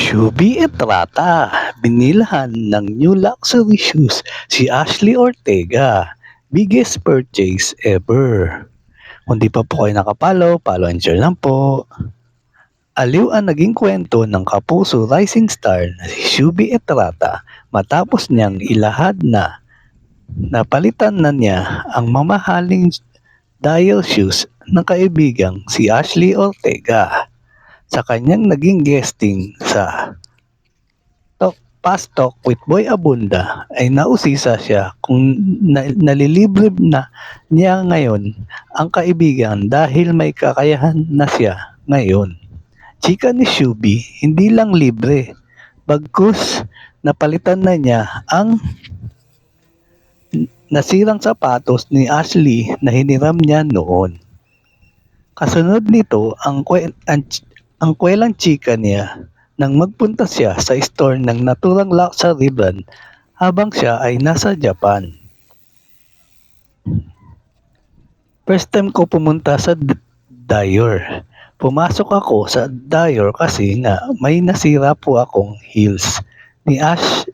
Shubi Etrata, binilhan ng new luxury shoes si Ashley Ortega. Biggest purchase ever. Kung di pa po kayo nakapalo, follow and share lang po. Aliw ang naging kwento ng kapuso rising star na si Shubi Etrata matapos niyang ilahad na napalitan na niya ang mamahaling dial shoes ng kaibigang si Ashley Ortega. Sa kanyang naging guesting sa Fast Talk with Boy Abunda ay nausisa siya kung nalilibre na niya ngayon ang kaibigan dahil may kakayahan na siya ngayon. Chika ni Shubi, hindi lang libre, bagkus napalitan na niya ang nasirang sapatos ni Ashley na hiniram niya noon. Kasunod nito ang kwelang chika niya nang magpunta siya sa store ng naturang luxury brand habang siya ay nasa Japan. First time ko pumunta sa Dior. Pumasok ako sa Dior kasi nga may nasira po akong heels ni Ash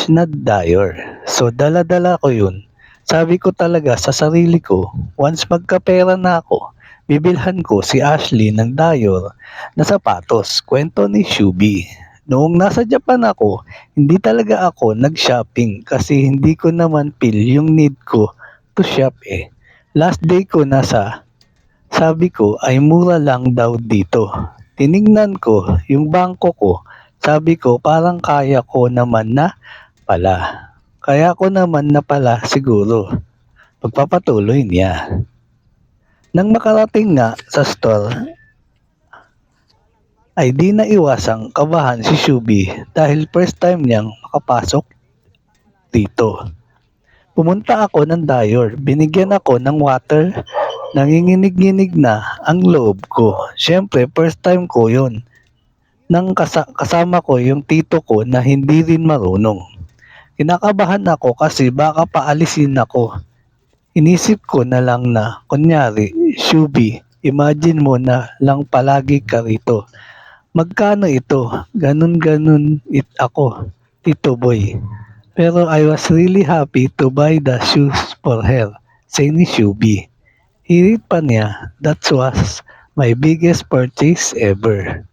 na Dior. So dala-dala ko yun. Sabi ko talaga sa sarili ko, once magkapera na ako, bibilhan ko si Ashley ng Dior na sapatos. Kwento ni Shubi. Noong nasa Japan ako, hindi talaga ako nag-shopping kasi hindi ko naman feel yung need ko to shop eh. Last day ko sabi ko ay mura lang daw dito. Tiningnan ko yung bangko ko, sabi ko parang kaya ko naman na pala. Kaya ko naman na pala siguro. Pagpapatuloy niya. Nang makarating nga sa store, ay di na iwasang kabahan si Shubi dahil first time niyang makapasok dito. Pumunta ako ng Dior, binigyan ako ng water, nanginginig-nginig na ang loob ko. Siyempre, first time ko yun. Nang kasama ko yung tito ko na hindi rin marunong. Kinakabahan ako kasi baka paalisin ako. Inisip ko na lang na, kunyari, Shubi, imagine mo na lang palagi ka rito. Magkano ito? Ganun ako, Tito Boy. Pero I was really happy to buy the shoes for her, say ni Shubi. Hirit pa niya, that was my biggest purchase ever.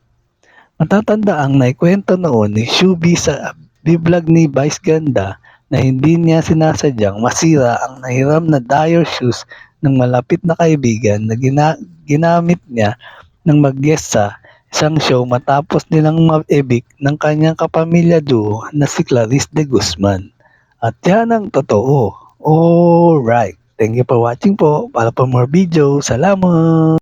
Matatanda ang naikwento noon ni Shubi sa vlog ni Vice Ganda na hindi niya sinasadyang masira ang nahiram na Dior shoes ng malapit na kaibigan na ginamit niya nang mag-guest sa isang show matapos nilang ma-evict ng kanyang kapamilya duo na si Clarice de Guzman. At yan ang totoo. Alright. Thank you for watching po. Para po more video. Salamat!